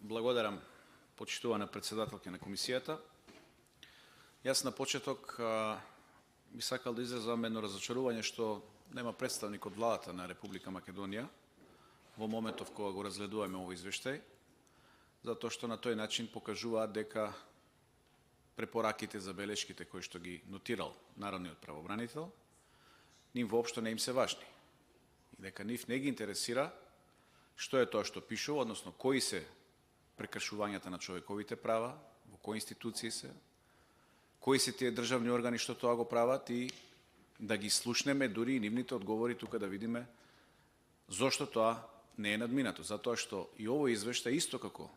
Благодарам, почитувана председателка на комисијата. Јас на почеток би сакал да изразам едно разочарување што нема представник од владата на Република Македонија во моментов кога го разгледуваме овој извештај, затоа што на тој начин покажуваат дека препораките, забелешките кои што ги нотирал народниот правобранител, нив воопшто не им се важни. И дека нив не ги интересира што е тоа што пишува, односно кои се прекршувањата на човековите права, во кои институции се, кои се тие државни органи што тоа го прават и да ги слушнеме дури и нивните одговори тука да видиме зошто тоа не е надминато. Затоа што и овој извештај исто како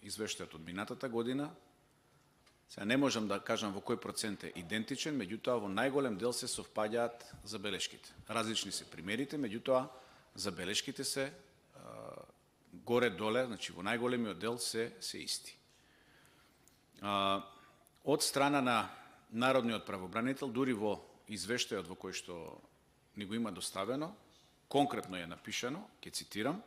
извештајот од минатата година, сега не можам да кажам во кој процент е идентичен, меѓутоа во најголем дел се совпаѓаат забелешките. Различни се примерите, меѓутоа забелешките се горе-доле, значи во најголемиот дел се исти. Од страна на народниот правобранител, дури во извештајот во кој што ни го има доставено, конкретно е напишано, ќе цитирам: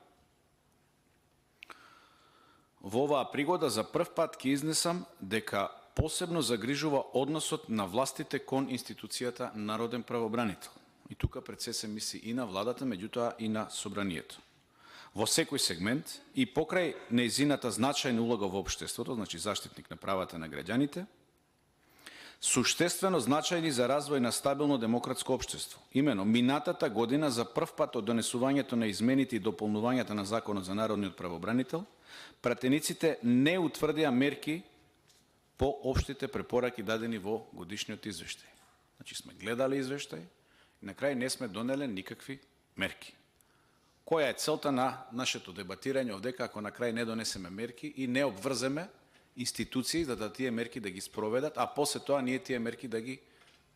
во оваа пригода за прв пат ќе изнесам дека посебно загрижува односот на властите кон институцијата народен правобранител. И тука пред се мисли и на владата, меѓутоа и на собранието. Во секој сегмент и покрај нејзината значајна улога во општеството, значи заштитник на правата на граѓаните, суштествено значајни за развој на стабилно демократско општество. Имено, минатата година за прв пат од донесувањето на измените и дополнувањата на Законот за народниот правобранител, пратениците не утврдија мерки по општите препораки дадени во годишниот извештај. Значи сме гледали извештај и на крај не сме донеле никакви мерки. Која е целта на нашето дебатирање овдека ако на крај не донесеме мерки и не обврземе институции за да тие мерки да ги спроведат, а после тоа ние тие мерки да ги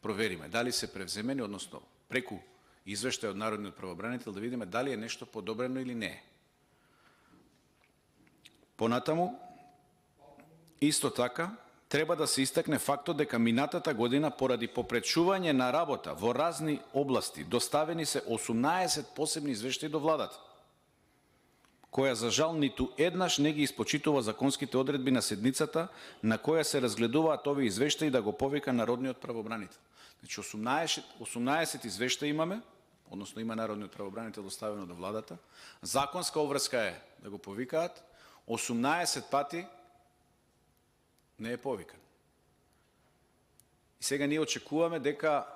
провериме. Дали се превземени, односно преку извештај од народниот правобранител да видиме дали е нешто подобрено или не е. Понатаму, исто така, треба да се истакне фактот дека минатата година поради попречување на работа во разни области доставени се 18 посебни извештаи до владата, која за жал ниту еднаш не ги испочитува законските одредби на седницата на која се разгледуваат овие извештаи да го повика народниот правобранител. Значи 18 извештаи имаме, односно има народниот правобранител доставено до владата, законска обврска е да го повикаат, 18 пати не е повикан. И сега ние очекуваме дека,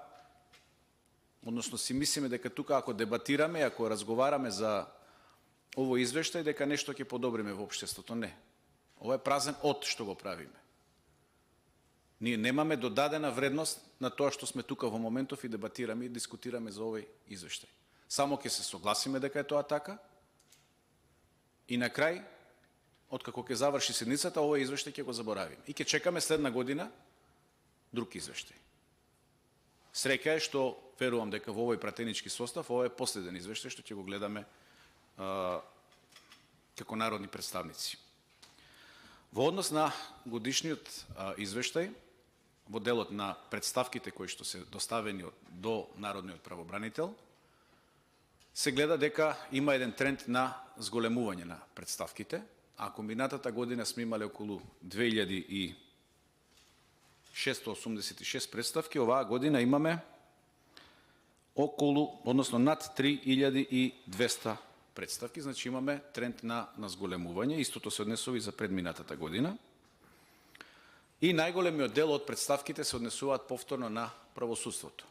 односно си мислиме дека тука ако дебатираме, ако разговараме за овој извештај, дека нешто ќе подобриме во општеството. Не. Ова е празен од што го правиме. Ние немаме додадена вредност на тоа што сме тука во моментов и дебатираме и дискутираме за овој извештај. Само ќе се согласиме дека е тоа така и на крај, откако ќе заврши седницата, овој извештај ќе го заборавиме. И ќе чекаме следна година друг извештај. Среќа е што верувам дека во овој пратенички состав, ова е последен извештај што ќе го гледаме како народни представници. Во однос на годишниот извештај, во делот на представките кои што се доставени до народниот правобранител, се гледа дека има еден тренд на зголемување на представките. Ако минатата година сме имале околу 2686 представки, оваа година имаме околу, односно над 3200 представки, значи имаме тренд на зголемување, истото се однесува и за предминатата година. И најголемиот дел од представките се однесуваат повторно на правосудството.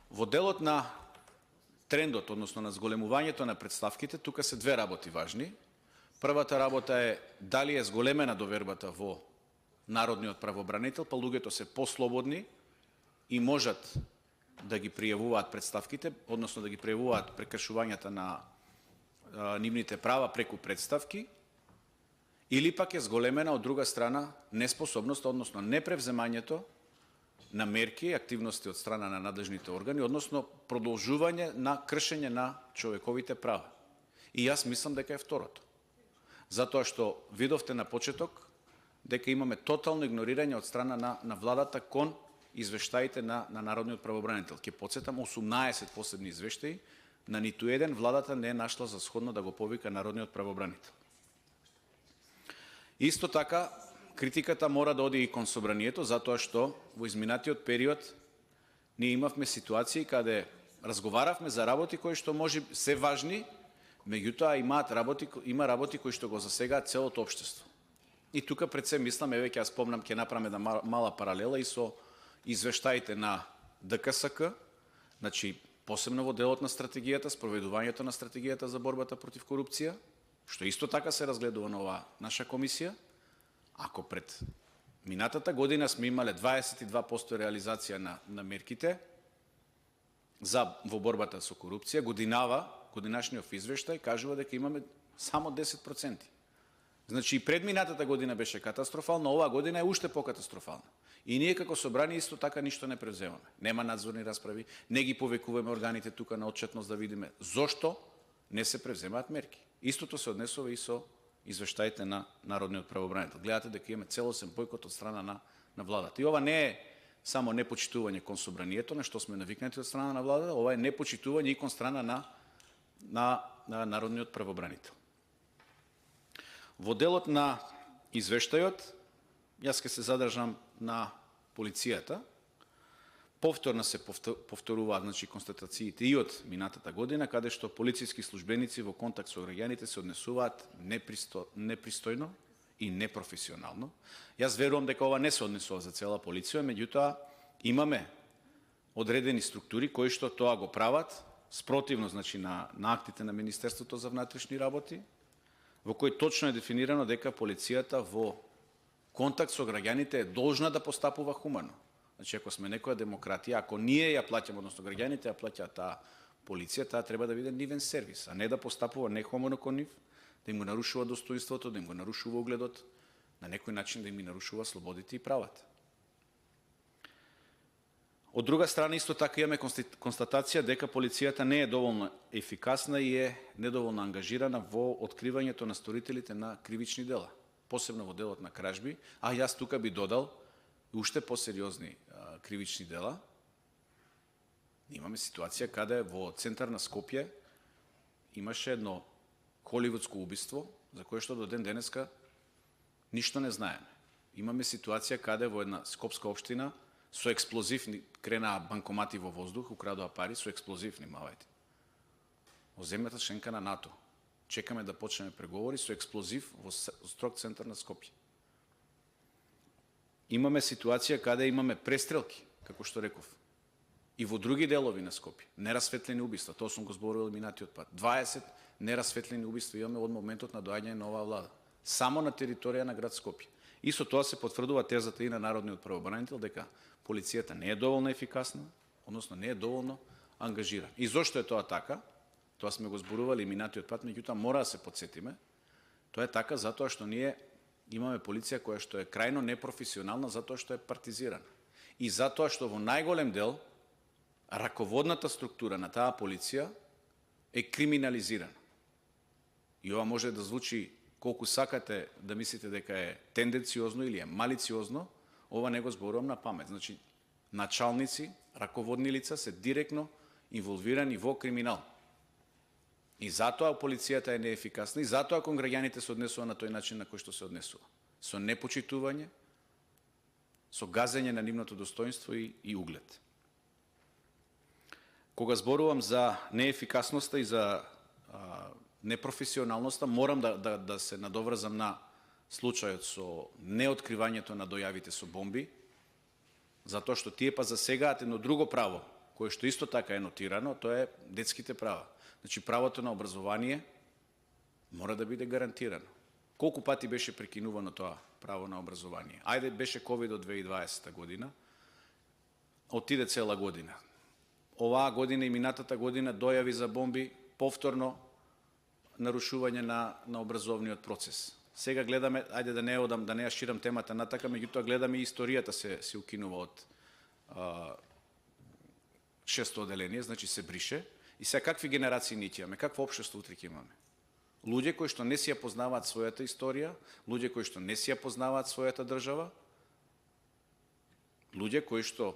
Во делот на трендот, односно на зголемувањето на представките, тука се две работи важни. Првата работа е дали е зголемена довербата во народниот правобранител, па луѓето се послободни и можат да ги пријавуваат представките, односно да ги пријавуваат прекршувањата на нивните права преку представки, или пак е зголемена од друга страна неспособноста, односно непревземањето на мерки и активности од страна на надлежните органи, односно продолжување на кршење на човековите права. И јас мислам дека е второто. Затоа што видовте на почеток дека имаме тотално игнорирање од страна на владата кон извештаите на народниот правобранител. Ќе потсетам 18 посебни извештаи, на ниту еден владата не е нашла за сходно да го повика народниот правобранител. Исто така, критиката мора да оди и кон собранието, затоа што во изминатиот период ние имавме ситуации каде разговаравме за работи кои што може се важни, меѓутоа има работи кои што го засегаат целото општество. И тука пред се мислам, еве ќе ја спомнам, ќе направам една мала паралела и со извештаите на ДКСК, значи посебно во делот на стратегијата, спроведувањето на стратегијата за борбата против корупција, што исто така се разгледува на оваа наша комисија. Ако пред минатата година сме имале 22% реализација на мерките во борбата со корупција, годинашниот извештај кажува дека имаме само 10%. Значи и пред минатата година беше катастрофална, оваа година е уште покатастрофална. И ние како собрани исто така ништо не превземаме. Нема надзорни расправи, не ги повекуваме органите тука на отчетност да видиме зошто не се превземаат мерки. Истото се однесува и со извештаите на народниот правобранител. Гледате дека имаме целосен бојкот од страна на владата. И ова не е само непочитување кон собранието, на што сме навикнати од страна на владата, ова е непочитување и кон страна на народниот правобранител. Во делот на извештајот, јас ќе се задржам на полицијата. Повторно се повторуваат, значи, констатациите и од минатата година, каде што полициски службеници во контакт со граѓаните се однесуваат непристојно и непрофесионално. Јас верувам дека ова не се однесува за цела полиција, меѓутоа имаме одредени структури кои што тоа го прават спротивно, значи, на актите на Министерството за внатрешни работи, во кој точно е дефинирано дека полицијата во контакт со граѓаните е должна да постапува хумано. Значи, ако сме некоја демократија, ако ние ја плаќаме, односно граѓаните ја плаќаат таа полиција, таа треба да биде нивен сервис, а не да постапува нехумано кон нив, да им го нарушува достоинството, да им го нарушува угледот, на некој начин да им нарушува слободите и правата. Од друга страна, исто така имаме констатација дека полицијата не е доволно ефикасна и е недоволно ангажирана во откривањето на сторителите на кривични дела, посебно во делот на кражби, а јас тука би додал уште посериозни кривични дела. Имаме ситуација каде во центар на Скопје имаше едно холивудско убиство, за кое што до ден денеска ништо не знаеме. Имаме ситуација каде во една скопска општина со експлозивни кренаа банкомати во воздух, украдоа пари со експлозивни, мавајте. Во земјата членка на НАТО. Чекаме да почнеме преговори со експлозив во строг центар на Скопје. Имаме ситуација каде имаме престрелки, како што реков, и во други делови на Скопје. Нерасветлени убиства, тоа сум го зборувал минатиот пат. 20 нерасветлени убиства имаме од моментот на доаѓање на оваа влада, само на територија на град Скопје. И со тоа се потврдува тезата и на народниот правобранител дека полицијата не е доволно ефикасна, односно не е доволно ангажирана. И зошто е тоа така? Тоа сме го зборували минатиот пат, меѓутоа мора да се потсетиме. Тоа е така затоа што ние имаме полиција која што е крајно непрофесионална, затоа што е партизирана. И затоа што во најголем дел раководната структура на таа полиција е криминализирана. И ова може да звучи колку сакате да мислите дека е тенденциозно или е малициозно, ова не го зборувам на памет. Значи, началници, раководни лица се директно инволвирани во криминал. И затоа полицијата е неефикасна, и затоа кон граѓаните се однесува на тој начин на кој што се однесува. Со непочитување, со газење на нивното достоинство и углед. Кога зборувам за неефикасноста и за непрофесионалноста, морам да се надоврзам на случајот со неоткривањето на дојавите со бомби, затоа што тие па засегаат едно друго право, кое што исто така е нотирано, тоа е детските права. Значи, правото на образование мора да биде гарантирано. Колку пати беше прекинувано тоа право на образование? Ајде, беше COVID од 2020 година, отиде цела година. Оваа година и минатата година дојави за бомби, повторно нарушување на образовниот процес. Сега гледаме, ајде да не одам, да не ја ширам темата натака, меѓутоа гледаме и историјата се укинува од 6-то оделение, значи се брише. И сега какви генерации ние ќе имаме, какво општество утре ќе имаме? Луѓе кои што не си ја познаваат својата историја, луѓе кои што не си ја познаваат својата држава, луѓе кои што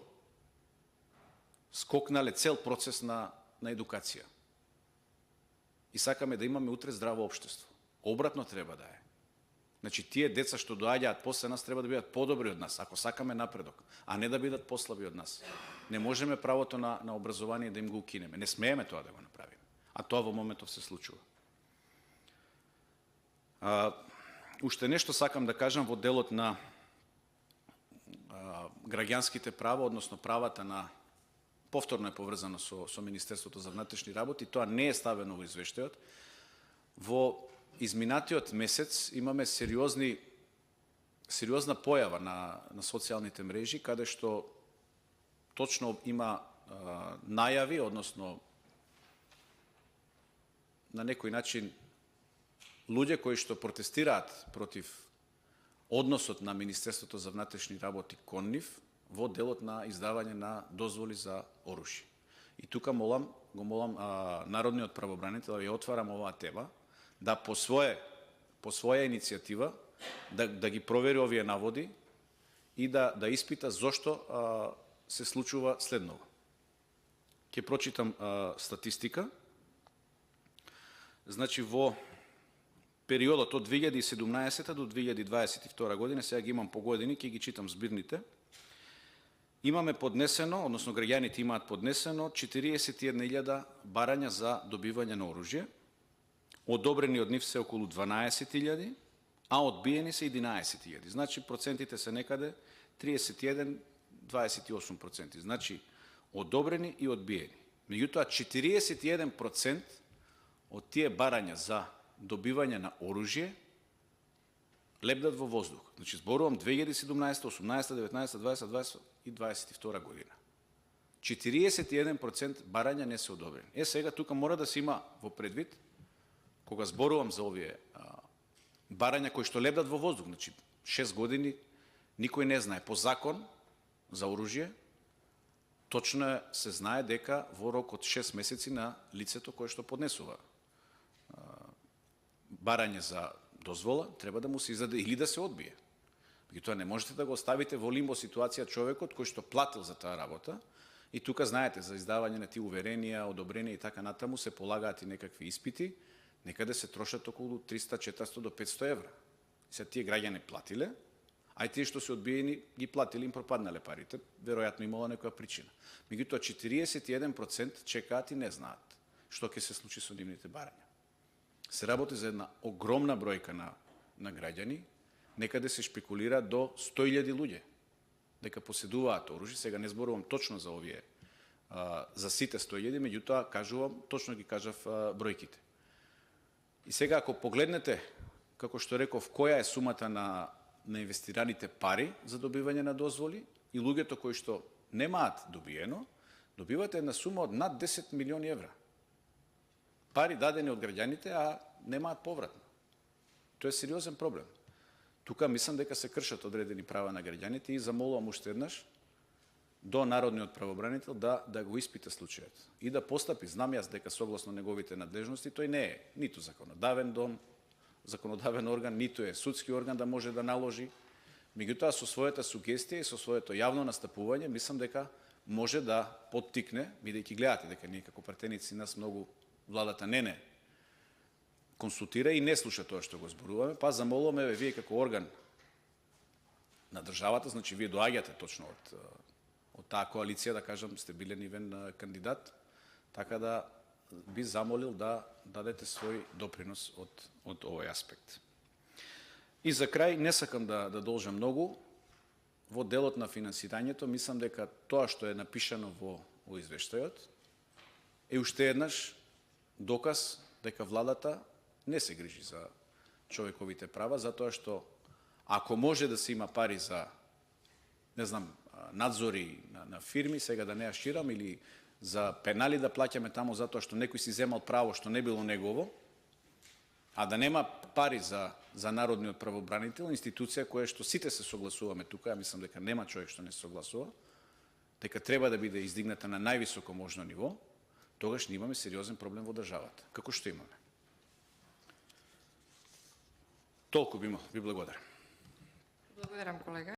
скокнале цел процес на едукација. И сакаме да имаме утре здраво општество. Обратно треба да е. Значи, тие деца што доаѓаат после нас треба да бидат подобри од нас, ако сакаме напредок, а не да бидат послаби од нас. Не можеме правото на образование да им го укинеме. Не смееме тоа да го направиме. А тоа во моментов се случува. Уште нешто сакам да кажам во делот на граѓанските права, односно правата на повторно е поврзано со Министерството за внатрешни работи, тоа не е ставено во извештајот. Во изминатиот месец имаме сериозна појава на социјалните мрежи, каде што точно има најави, односно на некој начин луѓе кои што протестираат против односот на Министерството за внатрешни работи кон нив во делот на издавање на дозволи за оружје. И тука го молам народниот правобранител, ја отварам оваа тема, да по своја иницијатива да ги провери овие наводи и да испита зошто се случува следново. Ќе прочитам статистика. Значи, во периодот од 2017 до 2022 година, сега ги имам по години, ќе ги читам збирните, имаме поднесено, односно граѓаните имаат поднесено 41.000 барања за добивање на оружје, одобрени од нив се околу 12.000, а одбиени се 11.000. Значи, процентите се некаде 31-28%. Значи, одобрени и одбиени. Меѓутоа, 41% од тие барања за добивање на оружје лебдат во воздух. Значи, зборувам 2017, 18, 19, 20, 20 и 22 година. 41% барања не се одобрени. Сега тука мора да се има во предвид, кога зборувам за овие барања кои што лебдат во воздух, значи 6 години никој не знае по закон за оружје, точно се знае дека во рок од 6 месеци на лицето кое што поднесува барање за дозвола, треба да му се издаде или да се одбие. Меѓутоа не можете да го оставите во лимбо ситуација човекот кој што платил за таа работа, и тука знаете за издавање на тие уверенија, одобренија и така натаму се полагаат и некакви испити, некаде се трошат околу 300, 400 до 500 евра. И се тие граѓани платиле, а и тие што се одбиени ги платиле, им пропаднале парите, веројатно имало некоја причина. Меѓутоа 41% чекаат и не знаат што ќе се случи со нивните барања. Се работи за една огромна бројка на граѓани, некаде се шпекулира до 100.000 луѓе дека поседуваат оружје. Сега не зборувам точно за овие, за сите 100.000, меѓутоа кажувам, точно ги кажав бројките. И сега ако погледнете, како што реков, која е сумата на инвестираните пари за добивање на дозволи и луѓето кои што немаат добиено, добивате една сума од над 10 милиони евра. Пари дадени од граѓаните, а немаат повратно. Тоа е сериозен проблем. Тука мислам дека се кршат одредени права на граѓаните и замолувам уште еднаш до народниот правобранител да го испита случајот и да постапи. Знам јас дека согласно неговите надлежности тој не е ниту законодавен дом, законодавен орган, ниту е судски орган да може да наложи. Меѓутоа со својата сугестија и со своето јавно настапување мислам дека може да поттикне, бидејќи гледате дека ние како партеници нас многу владата не консултира и не слуша тоа што го зборуваме, па замолуваме вие како орган на државата, значи вие доаѓате точно од таа коалиција, да кажам, сте биле нивен кандидат, така да би замолил да дадете свој допринос од овој аспект. И за крај, не сакам да должам многу, во делот на финансирањето, мислам дека тоа што е напишано во извештајот е уште еднаш доказ дека владата не се грижи за човековите права, затоа што ако може да се има пари за, не знам, надзори на фирми, сега да не ја ширам, или за пенали да плаќаме таму затоа што некој си земал право што не било негово, а да нема пари за народниот правобранител, институција која што сите се согласуваме тука, ја мислам дека нема човек што не се согласува, дека треба да биде издигната на највисоко можно ниво, тогаш не имаме сериозен проблем во државата, како што имаме. Толку би имал. Ви благодарам. Благодарам, колега.